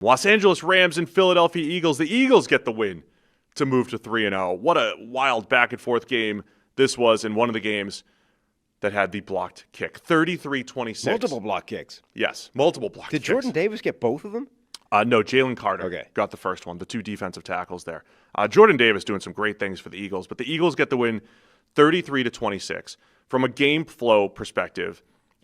Los Angeles Rams and Philadelphia Eagles. The Eagles get the win to move to 3-0. What a wild back-and-forth game this was in one of the games that had the blocked kick. 33-26. Multiple block kicks. Yes, multiple blocked kicks. Did Jordan Davis get both of them? No, Jalen Carter got the first one, the two defensive tackles there. Jordan Davis doing some great things for the Eagles, but the Eagles get the win 33-26. From a game flow perspective,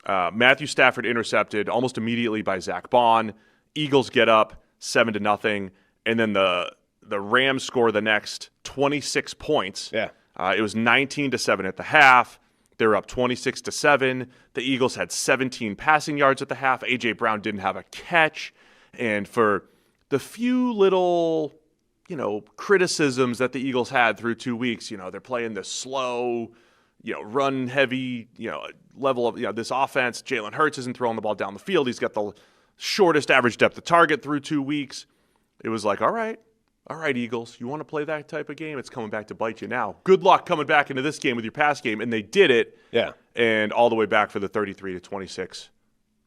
Matthew Stafford intercepted almost immediately by Zach Bond. Eagles get up 7-0, and then the Rams score the next 26 points. Yeah. It was 19-7 at the half. They were up 26-7. The Eagles had 17 passing yards at the half. A.J. Brown didn't have a catch. And for the few little, criticisms that the Eagles had through 2 weeks, they're playing this slow, run heavy, level of, this offense. Jalen Hurts isn't throwing the ball down the field. He's got the shortest average depth of target through 2 weeks. It was like, all right, Eagles, you want to play that type of game? It's coming back to bite you now. Good luck coming back into this game with your pass game. And they did it. Yeah. And all the way back for the 33-26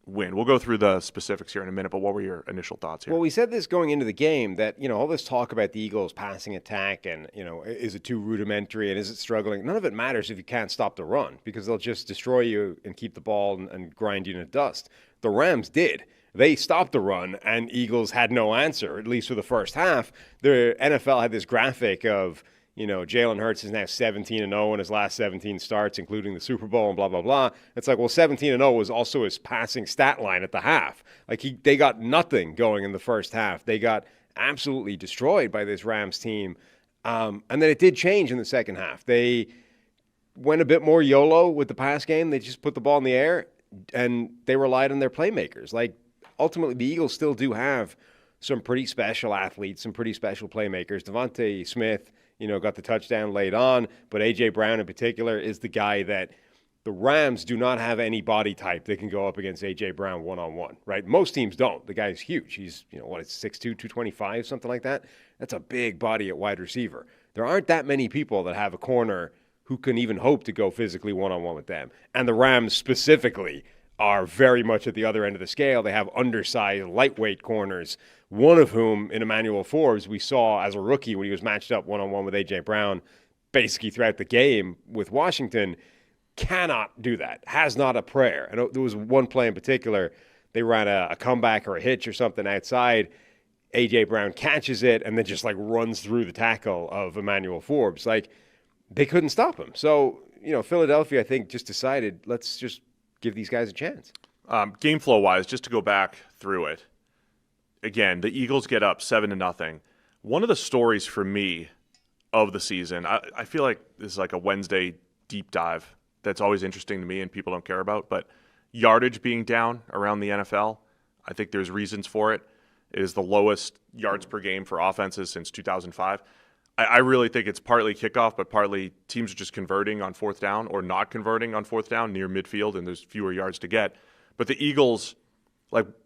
win. We'll go through the specifics here in a minute, but what were your initial thoughts here? Well, we said this going into the game that, all this talk about the Eagles passing attack and, is it too rudimentary and is it struggling? None of it matters if you can't stop the run because they'll just destroy you and keep the ball and grind you to dust. The Rams did. They stopped the run, and Eagles had no answer, at least for the first half. The NFL had this graphic of, Jalen Hurts is now 17-0 in his last 17 starts, including the Super Bowl and blah, blah, blah. It's like, well, 17-0 was also his passing stat line at the half. Like, they got nothing going in the first half. They got absolutely destroyed by this Rams team. And then it did change in the second half. They went a bit more YOLO with the pass game. They just put the ball in the air, and they relied on their playmakers. Like, ultimately, the Eagles still do have some pretty special athletes, some pretty special playmakers. Devontae Smith, got the touchdown late on, but A.J. Brown in particular is the guy that the Rams do not have any body type that can go up against A.J. Brown one-on-one, right? Most teams don't. The guy's huge. He's, it's 6'2", 225, something like that. That's a big body at wide receiver. There aren't that many people that have a corner who can even hope to go physically one-on-one with them. And the Rams specifically are very much at the other end of the scale. They have undersized, lightweight corners, one of whom, in Emmanuel Forbes, we saw as a rookie when he was matched up one-on-one with A.J. Brown basically throughout the game with Washington, cannot do that, has not a prayer. And there was one play in particular, they ran a comeback or a hitch or something outside. A.J. Brown catches it and then just runs through the tackle of Emmanuel Forbes. They couldn't stop him. So, Philadelphia, I think, just decided, let's just give these guys a chance. Game flow-wise, just to go back through it, again, the Eagles get up 7-0. One of the stories for me of the season, I feel like this is like a Wednesday deep dive that's always interesting to me and people don't care about, but yardage being down around the NFL, I think there's reasons for it. It is the lowest yards per game for offenses since 2005. I really think it's partly kickoff, but partly teams are just converting on fourth down or not converting on fourth down near midfield, and there's fewer yards to get. But the Eagles,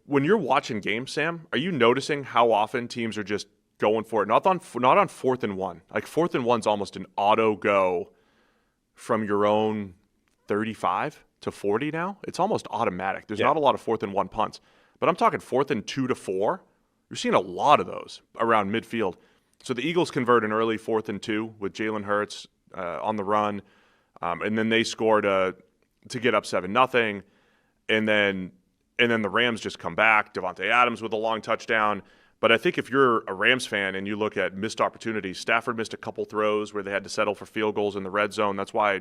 when you're watching games, Sam, are you noticing how often teams are just going for it? Not on 4th and 1. 4th and 1's almost an auto go from your own 35 to 40 now. It's almost automatic. There's not a lot of 4th and 1 punts. But I'm talking 4th and 2 to 4. You're seeing a lot of those around midfield. So the Eagles convert an early 4th and 2 with Jalen Hurts on the run, and then they score to get up 7-0, and then the Rams just come back. Devontae Adams with a long touchdown. But I think if you're a Rams fan and you look at missed opportunities, Stafford missed a couple throws where they had to settle for field goals in the red zone. That's why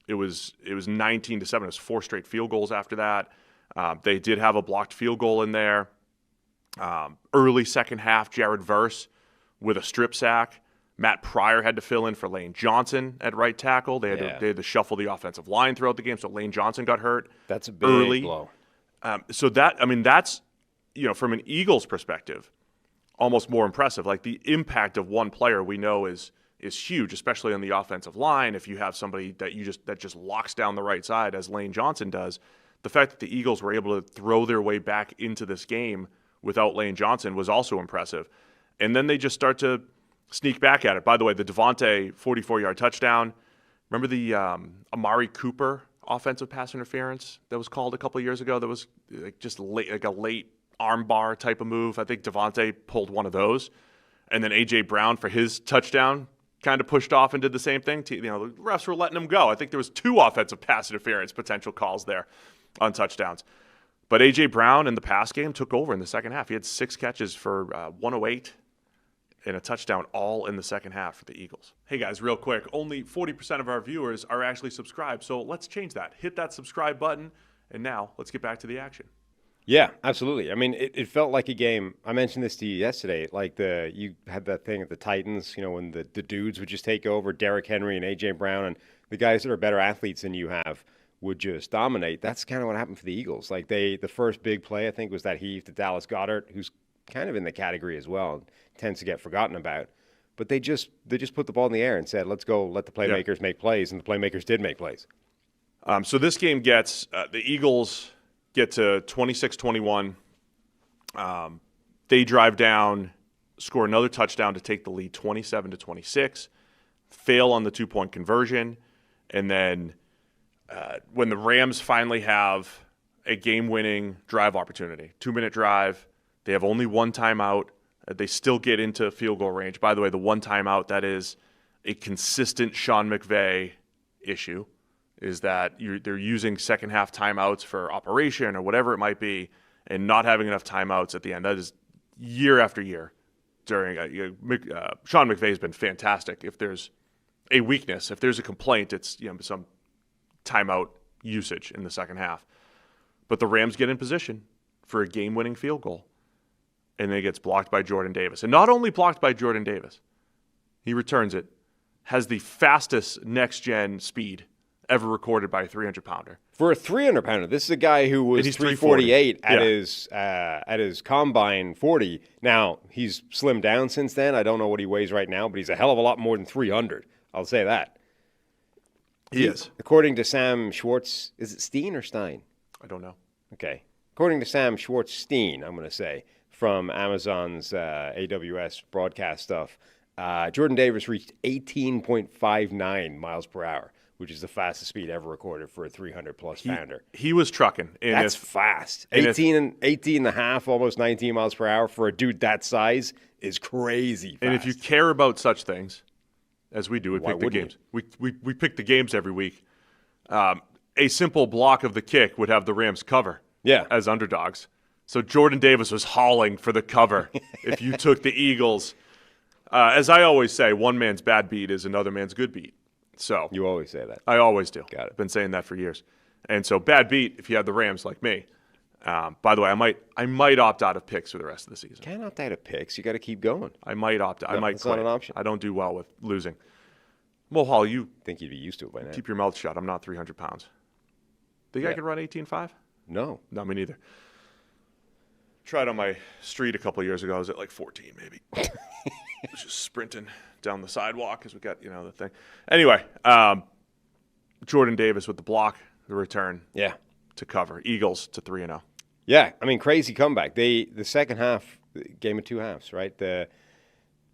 it was 19-7. It was 4 straight field goals after that. They did have a blocked field goal in there. Early second half, Jared Verse with a strip sack. Matt Pryor had to fill in for Lane Johnson at right tackle. They had to shuffle the offensive line throughout the game, so Lane Johnson got hurt. That's a big blow. So that's, from an Eagles perspective, almost more impressive. The impact of one player we know is huge, especially on the offensive line. If you have somebody that just locks down the right side, as Lane Johnson does, the fact that the Eagles were able to throw their way back into this game without Lane Johnson was also impressive. And then they just start to sneak back at it. By the way, the Devontae 44-yard touchdown. Remember the Amari Cooper offensive pass interference that was called a couple of years ago? That was just a late arm bar type of move. I think Devontae pulled one of those. And then A.J. Brown for his touchdown kind of pushed off and did the same thing. The refs were letting him go. I think there was 2 offensive pass interference potential calls there on touchdowns. But A.J. Brown in the pass game took over in the second half. He had 6 catches for 108 and a touchdown all in the second half for the Eagles. Hey guys, real quick, only 40% of our viewers are actually subscribed, so let's change that. Hit that subscribe button, and now let's get back to the action. Yeah, absolutely. I mean, it felt like a game. I mentioned this to you yesterday. Like you had that thing at the Titans, when the dudes would just take over, Derrick Henry and A.J. Brown, and the guys that are better athletes than you have would just dominate. That's kind of what happened for the Eagles. Like the first big play, I think, was that heave to Dallas Goedert, who's kind of in the category as well, tends to get forgotten about. But they just put the ball in the air and said, let's go, let the playmakers make plays, and the playmakers did make plays. So this game gets the Eagles get to 26-21. They drive down, score another touchdown to take the lead 27-26, fail on the 2-point conversion, and then when the Rams finally have a game-winning drive opportunity, 2-minute drive, they have only 1 timeout. They still get into field goal range. By the way, the 1 timeout, that is a consistent Sean McVay issue, is that they're using second half timeouts for operation or whatever it might be and not having enough timeouts at the end. That is year after year. Sean McVay has been fantastic. If there's a weakness, if there's a complaint, it's some timeout usage in the second half. But the Rams get in position for a game-winning field goal, and then it gets blocked by Jordan Davis. And not only blocked by Jordan Davis, he returns it, has the fastest next-gen speed ever recorded by a 300-pounder. For a 300-pounder, this is a guy who was 348 at his combine 40. Now, he's slimmed down since then. I don't know what he weighs right now, but he's a hell of a lot more than 300. I'll say that. He is. According to Sam Schwartz, is it Steen or Stein? I don't know. Okay. According to Sam Schwartz-Steen, I'm going to say, from Amazon's AWS broadcast stuff, Jordan Davis reached 18.59 miles per hour, which is the fastest speed ever recorded for a 300-plus pounder. He was trucking. That's fast. 18 and a half, almost 19 miles per hour for a dude that size is crazy fast. And if you care about such things, as we do, we pick the games. We pick the games every week. A simple block of the kick would have the Rams cover as underdogs. So Jordan Davis was hauling for the cover if you took the Eagles. As I always say, one man's bad beat is another man's good beat. So you always say that. I always do. Got it. I've been saying that for years. And so bad beat if you have the Rams like me. By the way, I might opt out of picks for the rest of the season. Can't opt out of picks. You got to keep going. I might opt out. I might that's quit. not an option. I don't do well with losing. Mo Hall, you think you'd be used to it by now. Keep your mouth shut. I'm not 300 pounds. Think I could run 18.5? No. No, me neither. Tried on my street a couple of years ago. I was at like 14 maybe. I was just sprinting down the sidewalk because we got, the thing. Anyway, Jordan Davis with the block, the return to cover. Eagles to 3-0. Yeah, I mean, crazy comeback. The second half, game of 2 halves, right? The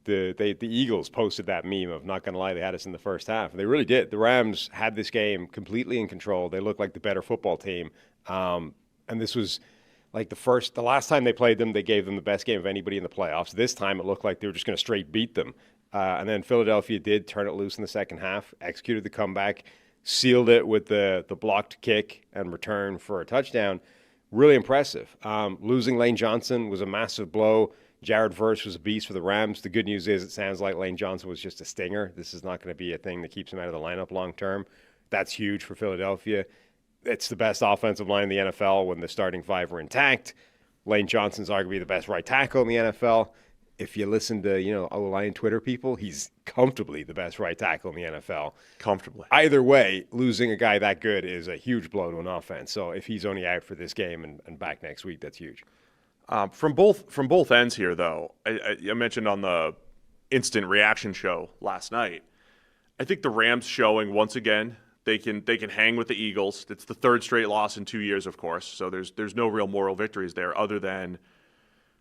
Eagles posted that meme of, not going to lie, they had us in the first half. They really did. The Rams had this game completely in control. They looked like the better football team. And this was like the last time they played them, they gave them the best game of anybody in the playoffs. This time it looked like they were just going to straight beat them. And then Philadelphia did turn it loose in the second half, executed the comeback, sealed it with the blocked kick and return for a touchdown. Really impressive. Losing Lane Johnson was a massive blow. Jared Verse was a beast for the Rams. The good news is it sounds like Lane Johnson was just a stinger. This is not going to be a thing that keeps him out of the lineup long term. That's huge for Philadelphia. It's the best offensive line in the NFL when the starting 5 are intact. Lane Johnson's arguably the best right tackle in the NFL. If you listen to, O-line Twitter people, he's comfortably the best right tackle in the NFL. Comfortably. Either way, losing a guy that good is a huge blow to an offense. So if he's only out for this game and back next week, that's huge. From both ends here, though, I mentioned on the instant reaction show last night, I think the Rams showing once again they can hang with the Eagles. It's the 3rd straight loss in 2 years, of course. So there's no real moral victories there other than,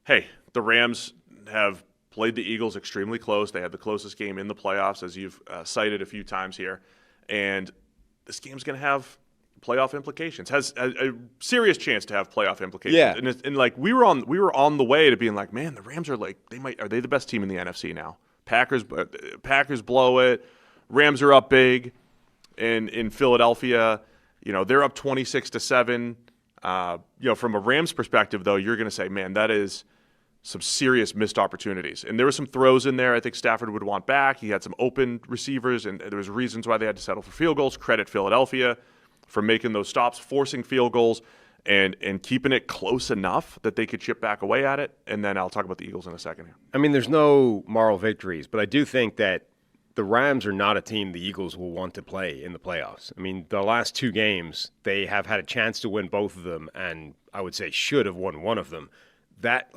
hey, the Rams have played the Eagles extremely close. They had the closest game in the playoffs, as you've cited a few times here. And this game's going to have playoff implications. Has a serious chance to have playoff implications. Yeah. And like we were on the way to being like, man, the Rams are like are they the best team in the NFC now? Packers blow it. Rams are up big in Philadelphia. They're up 26-7. From a Rams perspective though, you're going to say, man, that is some serious missed opportunities. And there were some throws in there I think Stafford would want back. He had some open receivers, and there was reasons why they had to settle for field goals. Credit Philadelphia for making those stops, forcing field goals, and keeping it close enough that they could chip back away at it. And then I'll talk about the Eagles in a second here. I mean, there's no moral victories, but I do think that the Rams are not a team the Eagles will want to play in the playoffs. I mean, the last 2 games, they have had a chance to win both of them, and I would say should have won one of them. That,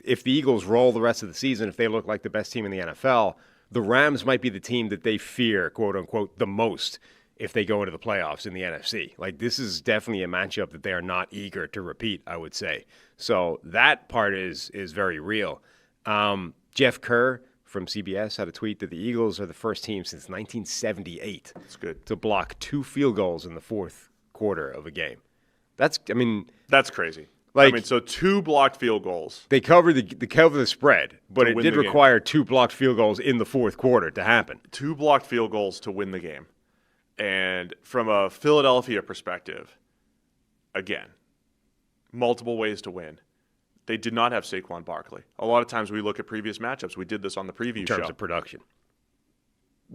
if the Eagles roll the rest of the season, if they look like the best team in the NFL, the Rams might be the team that they fear, quote unquote, the most if they go into the playoffs in the NFC. This is definitely a matchup that they are not eager to repeat, I would say. So that part is very real. Jeff Kerr from CBS had a tweet that the Eagles are the first team since 1978 That's good. to block 2 field goals in the fourth quarter of a game. That's crazy. So 2 blocked field goals. They covered the spread, but it did require 2 blocked field goals in the fourth quarter to happen. 2 blocked field goals to win the game. And from a Philadelphia perspective, again, multiple ways to win. They did not have Saquon Barkley. A lot of times we look at previous matchups. We did this on the preview show. In terms of production.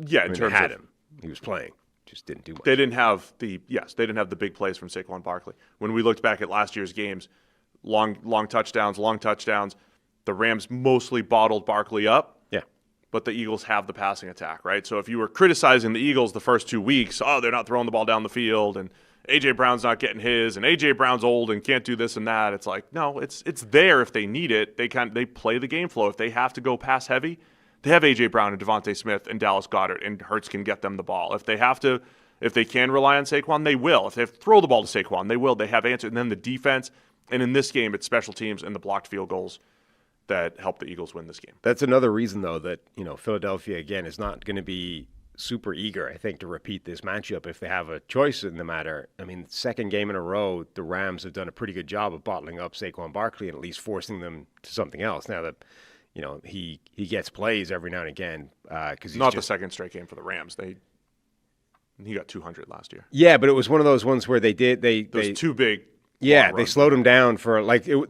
Yeah, in terms they had of him. He was playing. Just didn't do much. They didn't have the big plays from Saquon Barkley. When we looked back at last year's games, long touchdowns. The Rams mostly bottled Barkley up. Yeah. But the Eagles have the passing attack, right? So if you were criticizing the Eagles the first 2 weeks, they're not throwing the ball down the field, and A.J. Brown's not getting his, and A.J. Brown's old and can't do this and that. It's like, no, it's there if they need it. They play the game flow. If they have to go pass heavy, they have A.J. Brown and Devontae Smith and Dallas Goedert, and Hurts can get them the ball. If they can rely on Saquon, they will. If they have to throw the ball to Saquon, they will. They have answers. And then the defense, and in this game, it's special teams and the blocked field goals that help the Eagles win this game. That's another reason, though, that Philadelphia, again, is not going to be super eager, I think, to repeat this matchup if they have a choice in the matter. I mean, second game in a row, the Rams have done a pretty good job of bottling up Saquon Barkley and at least forcing them to something else. Now that he gets plays every now and again because he's not the second straight game for the Rams. He got 200 last year. Yeah, but it was one of those ones where they 2 big. Yeah, they slowed him down for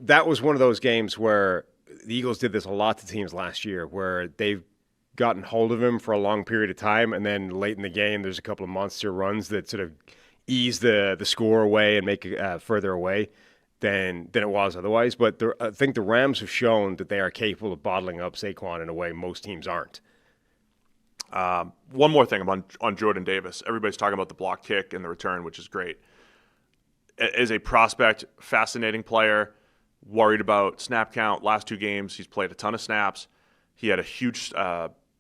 that was one of those games where the Eagles did this a lot to teams last year, where they've gotten hold of him for a long period of time, and then late in the game, there's a couple of monster runs that sort of ease the score away and make it further away than it was otherwise. But I think the Rams have shown that they are capable of bottling up Saquon in a way most teams aren't. One more thing on Jordan Davis. Everybody's talking about the block kick and the return, which is great. As a prospect, fascinating player, worried about snap count. Last 2 games, he's played a ton of snaps. He had a huge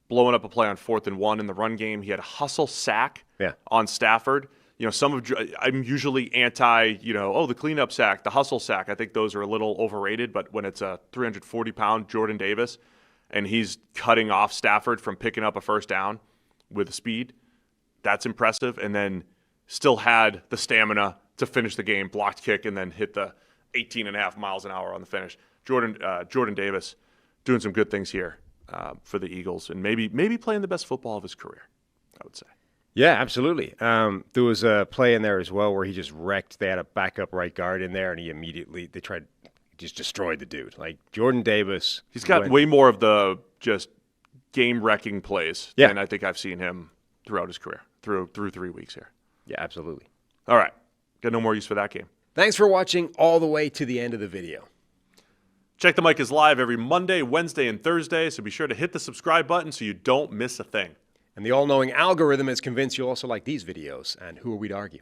blowing up a play on 4th and 1 in the run game. He had a hustle sack on Stafford. I'm usually anti, the cleanup sack, the hustle sack. I think those are a little overrated, but when it's a 340-pound Jordan Davis and he's cutting off Stafford from picking up a first down with speed, that's impressive. And then still had the stamina to finish the game, blocked kick, and then hit the 18.5 miles an hour on the finish. Jordan Davis doing some good things here for the Eagles, and maybe playing the best football of his career, I would say. Yeah, absolutely. There was a play in there as well where he just wrecked. They had a backup right guard in there, and they just destroyed the dude. Like Jordan Davis. He's got way more of the just game-wrecking plays than I think I've seen him throughout his career, through 3 weeks here. Yeah, absolutely. All right. Got no more use for that game. Thanks for watching all the way to the end of the video. Check the Mic is live every Monday, Wednesday, and Thursday, so be sure to hit the subscribe button so you don't miss a thing. And the all-knowing algorithm is convinced you'll also like these videos, and who are we to argue?